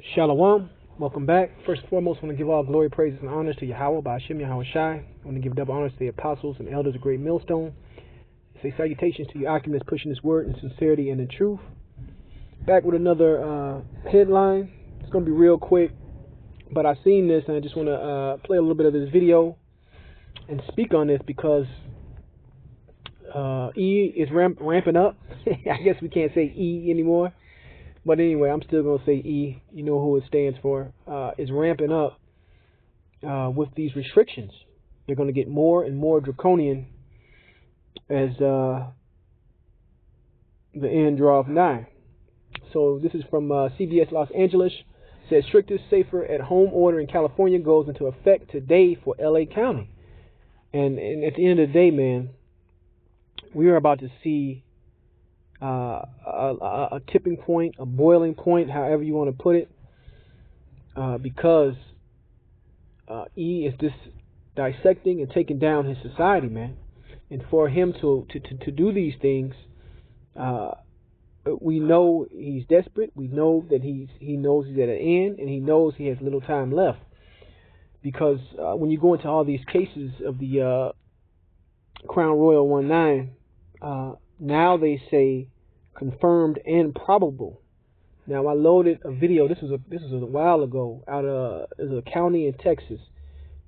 Shalom. Welcome back. First and foremost, I want to give all glory, praises, and honors to Yahweh, by Hashem Yahweh Shai. I want to give double honors to the apostles and elders of Great Millstone. Say salutations to your occupants pushing this word in sincerity and in truth. Back with another headline. It's going to be real quick, but I've seen this and I just want to play a little bit of this video and speak on this because E is ramping up. I guess we can't say E anymore. But anyway, I'm still going to say E. You know who it stands for. Is ramping up with these restrictions. They're going to get more and more draconian as the end draweth nigh. So this is from CBS Los Angeles. It says strictest safer at home order in California goes into effect today for LA County. And at the end of the day, man, we are about to see a tipping point, a boiling point, however you want to put it, because E is just dissecting and taking down his society, man. And for him to do these things, we know he's desperate. We know that he knows he's at an end, and he knows he has little time left. Because when you go into all these cases of the Crown Royal 19, now they say confirmed and probable. Now I loaded a video. This was a while ago out of a county in Texas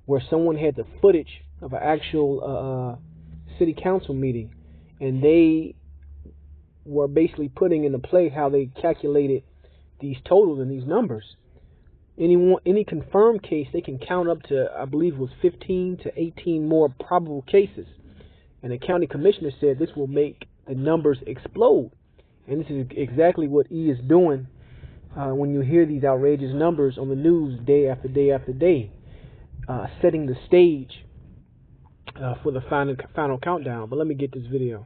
where someone had the footage of an actual city council meeting, and they were basically putting into play how they calculated these totals and these numbers. Any confirmed case, they can count up to, I believe it was 15 to 18 more probable cases. And the county commissioner said this will make the numbers explode. And this is exactly what E is doing when you hear these outrageous numbers on the news day after day after day, setting the stage for the final countdown. But let me get this video.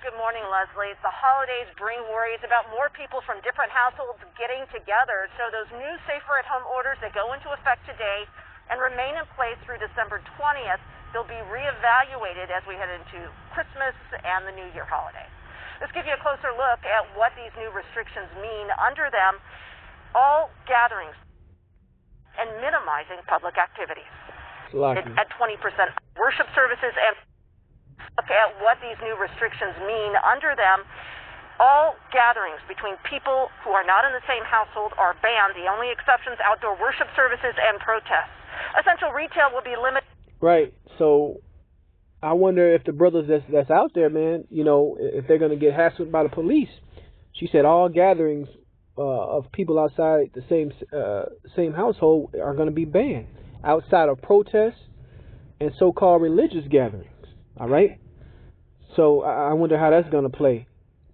Good morning, Leslie. The holidays bring worries about more people from different households getting together. So those new safer at home orders that go into effect today and remain in place through December 20th, they'll be reevaluated as we head into Christmas and the New Year holiday. Let's give you a closer look at what these new restrictions mean. Under them, all gatherings and minimizing public activities at 20%. Worship services, and look at what these new restrictions mean. Under them, all gatherings between people who are not in the same household are banned. The only exceptions, outdoor worship services and protests. Essential retail will be limited. Right. So I wonder if the brothers that's out there, man, you know, if they're going to get hassled by the police. She said all gatherings of people outside the same household are going to be banned outside of protests and so-called religious gatherings. All right. So I wonder how that's going to play.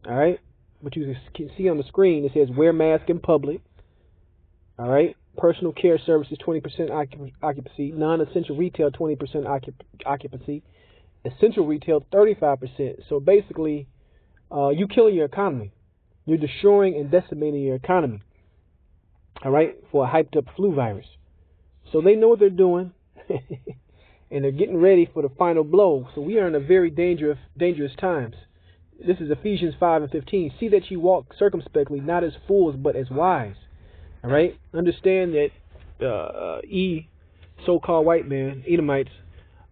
All right. But you can see on the screen, it says wear mask in public. All right. Personal care services, 20% occupancy. Non-essential retail, 20% occupancy. Essential retail, 35%. So basically, you killing your economy. You're destroying and decimating your economy. All right, for a hyped-up flu virus. So they know what they're doing, and they're getting ready for the final blow. So we are in a very dangerous times. This is Ephesians 5:15. See that you walk circumspectly, not as fools, but as wise. All right. Understand that so-called white man, Edomites,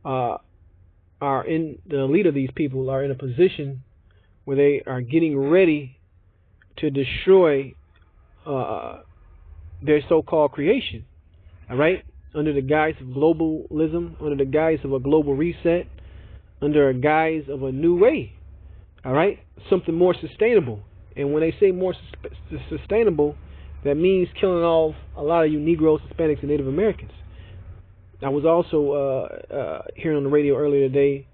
are in the lead of these people are in a position where they are getting ready to destroy their so-called creation. All right. Under the guise of globalism, under the guise of a global reset, under a guise of a new way. All right. Something more sustainable. And when they say more sustainable, that means killing off a lot of you Negroes, Hispanics, and Native Americans. I was also hearing on the radio earlier today,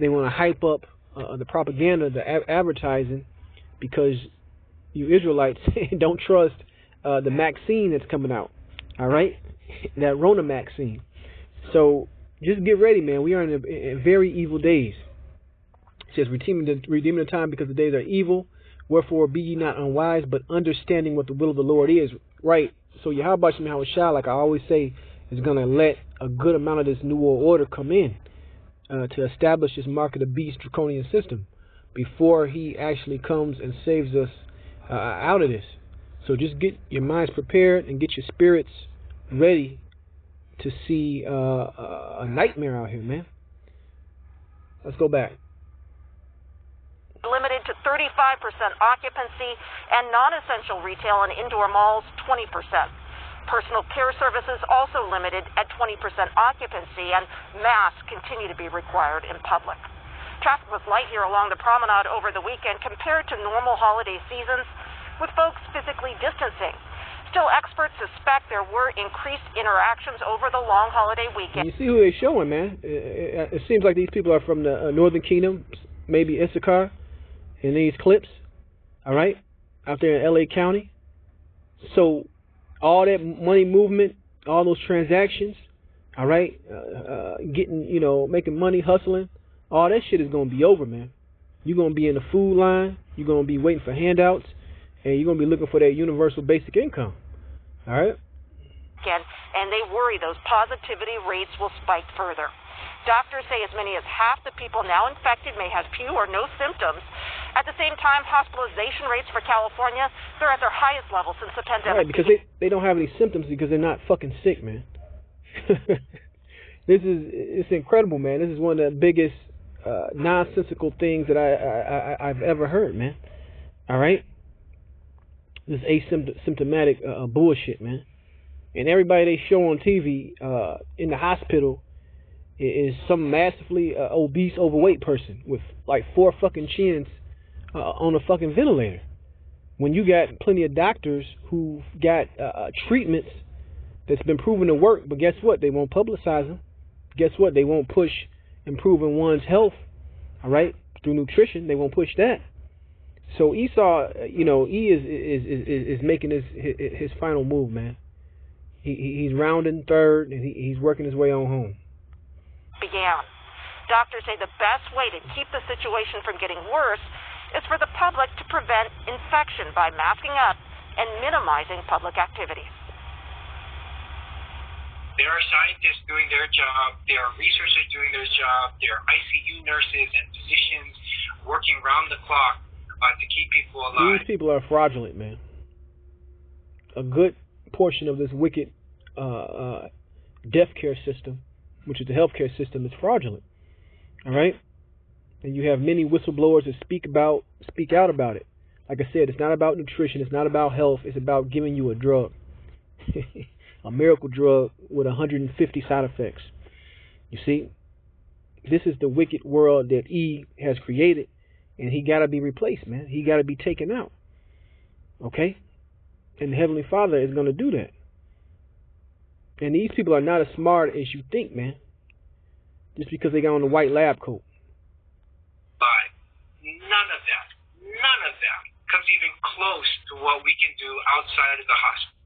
they want to hype up the propaganda, the advertising, because you Israelites don't trust the vaccine that's coming out. All right? That Rona vaccine. So just get ready, man. We are in very evil days. It says, redeeming the time because the days are evil. Wherefore be ye not unwise, but understanding what the will of the Lord is. Right. So Yahweh Shem Yahweh Shai, like I always say, is going to let a good amount of this New World Order come in to establish this mark of the beast draconian system before he actually comes and saves us out of this. So just get your minds prepared and get your spirits ready to see a nightmare out here, man. Let's go back. Limited to 35% occupancy, and non-essential retail and indoor malls 20%. Personal care services also limited at 20% occupancy, and masks continue to be required in public. Traffic was light here along the promenade over the weekend compared to normal holiday seasons, with folks physically distancing. Still, experts suspect there were increased interactions over the long holiday weekend. You see who they're showing, man. It seems like these people are from the Northern Kingdom, maybe Issachar, in these clips, all right, out there in L.A. County. So all that money movement, all those transactions, all right, getting, making money, hustling, all that shit is going to be over, man. You're going to be in the food line. You're going to be waiting for handouts. And you're going to be looking for that universal basic income. All right? And they worry those positivity rates will spike further. Doctors say as many as half the people now infected may have few or no symptoms. At the same time, hospitalization rates for California, they're at their highest level since the pandemic. Right, because they don't have any symptoms because they're not fucking sick, man. It's incredible, man. This is one of the biggest nonsensical things that I've ever heard, man. All right? This asymptomatic bullshit, man. And everybody they show on TV in the hospital is some massively obese, overweight person with like 4 fucking chins on a fucking ventilator. When you got plenty of doctors who got treatments that's been proven to work, but guess what? They won't publicize them. Guess what? They won't push improving one's health, all right, through nutrition. They won't push that. So Esau, he is making his final move, man. He's rounding third, and he's working his way on home. Began. Doctors say the best way to keep the situation from getting worse is for the public to prevent infection by masking up and minimizing public activities. There are scientists doing their job. There are researchers doing their job. There are ICU nurses and physicians working round the clock to keep people alive. These people are fraudulent, man. A good portion of this wicked death care system, which is the healthcare system, is fraudulent. All right? And you have many whistleblowers that speak out about it. Like I said, it's not about nutrition. It's not about health. It's about giving you a drug. A miracle drug with 150 side effects. You see? This is the wicked world that E has created. And he got to be replaced, man. He got to be taken out. Okay? And the Heavenly Father is going to do that. And these people are not as smart as you think, man. Just because they got on the white lab coat. None of that comes even close to what we can do outside of the hospital.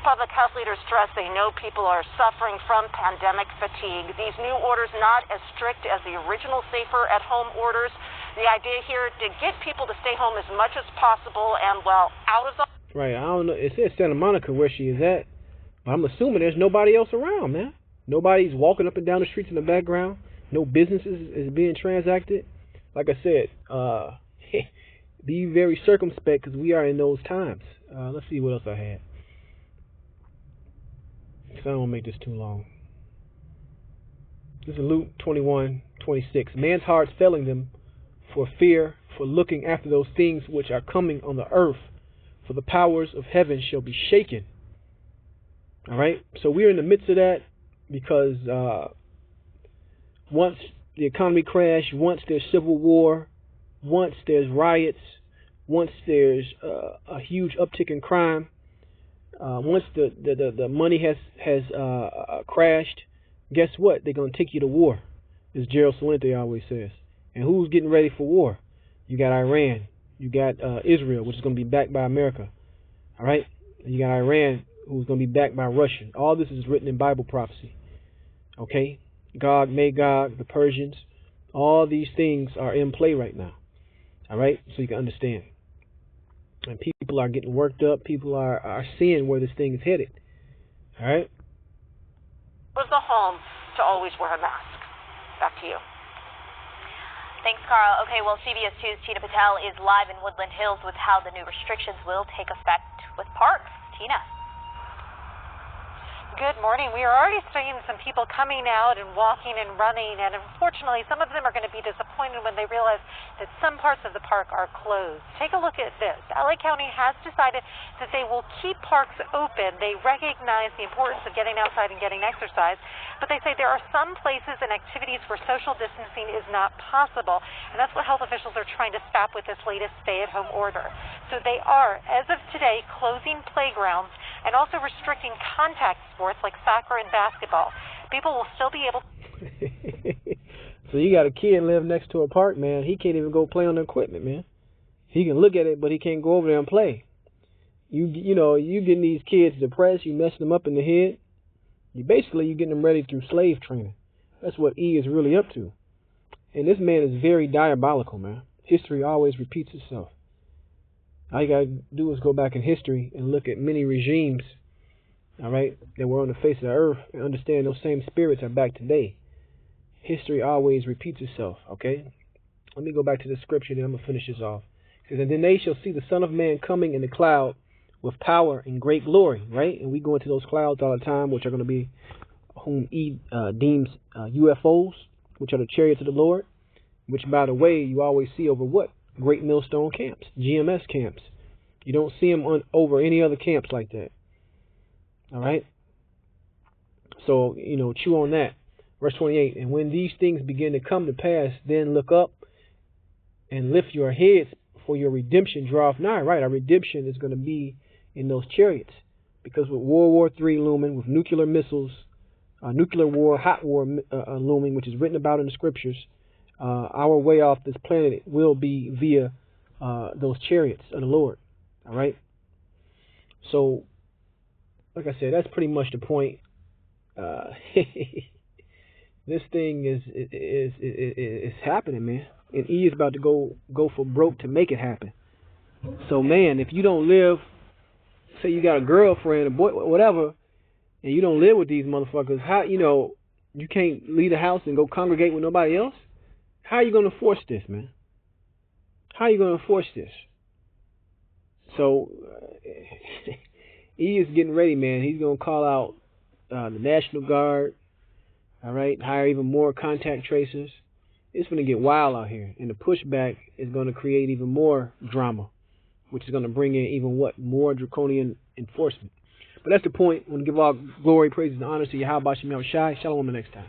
Public health leaders stress they know people are suffering from pandemic fatigue. These new orders not as strict as the original safer at home orders. The idea here to get people to stay home as much as possible and, well, out of the... Right, I don't know. It says Santa Monica where she is at. But I'm assuming there's nobody else around, man. Nobody's walking up and down the streets in the background. No businesses is being transacted. Like I said, be very circumspect because we are in those times. Let's see what else I had. So I don't make this too long. This is Luke 21:26. Man's heart's failing them for fear, for looking after those things which are coming on the earth, for the powers of heaven shall be shaken. All right? So we're in the midst of that because once the economy crashes, once there's civil war, once there's riots, once there's a huge uptick in crime, once the money has crashed, guess what? They're going to take you to war, as Gerald Celente always says. And who's getting ready for war? You got Iran. You got Israel, which is going to be backed by America. All right? And you got Iran, who's going to be backed by Russia. All this is written in Bible prophecy. Okay? Gog, Magog, the Persians. All these things are in play right now. All right? So you can understand. And people are getting worked up. People are seeing where this thing is headed. All right? Was the home to always wear a mask. Back to you. Thanks, Carl. Okay, well, CBS 2's Tina Patel is live in Woodland Hills with how the new restrictions will take effect with parks. Tina. Good morning. We are already seeing some people coming out and walking and running, and unfortunately some of them are going to be disappointed when they realize that some parts of the park are closed. Take a look at this. LA County has decided that they will keep parks open. They recognize the importance of getting outside and getting exercise, but they say there are some places and activities where social distancing is not possible, and that's what health officials are trying to stop with this latest stay-at-home order. So they are, as of today, closing playgrounds and also restricting contact sports like soccer and basketball. People will still be able So you got a kid live next to a park, man. He can't even go play on the equipment, man. He can look at it, but he can't go over there and play. You know, you getting these kids depressed, you messing them up in the head. You getting them ready through slave training. That's what E is really up to. And this man is very diabolical, man. History always repeats itself. All you gotta do is go back in history and look at many regimes, all right, that were on the face of the earth and understand those same spirits are back today. History always repeats itself, okay? Let me go back to the scripture, then I'm going to finish this off. It says, and then they shall see the Son of Man coming in the cloud with power and great glory, right? And we go into those clouds all the time, which are going to be whom E deems UFOs, which are the chariots of the Lord, which, by the way, you always see over what? Great Millstone camps, GMS camps. You don't see them over any other camps like that. All right? So, you know, chew on that. Verse 28, and when these things begin to come to pass, then look up and lift your heads, for your redemption draweth nigh. Right, our redemption is going to be in those chariots. Because with World War III looming, with nuclear missiles, nuclear war, hot war looming, which is written about in the scriptures, our way off this planet will be via those chariots of the Lord. All right? So, like I said, that's pretty much the point. This thing is happening, man. And E is about to go for broke to make it happen. So, man, if you don't live, say you got a girlfriend, a boy, whatever, and you don't live with these motherfuckers, how, you know, you can't leave the house and go congregate with nobody else? How are you going to enforce this, man? How are you going to enforce this? So, E is getting ready, man. He's going to call out the National Guard. All right, hire even more contact tracers. It's going to get wild out here, and the pushback is going to create even more drama, which is going to bring in even more draconian enforcement. But that's the point. I want to give all glory, praise, and honor to Yahweh Shem Shai. Shalom the next time.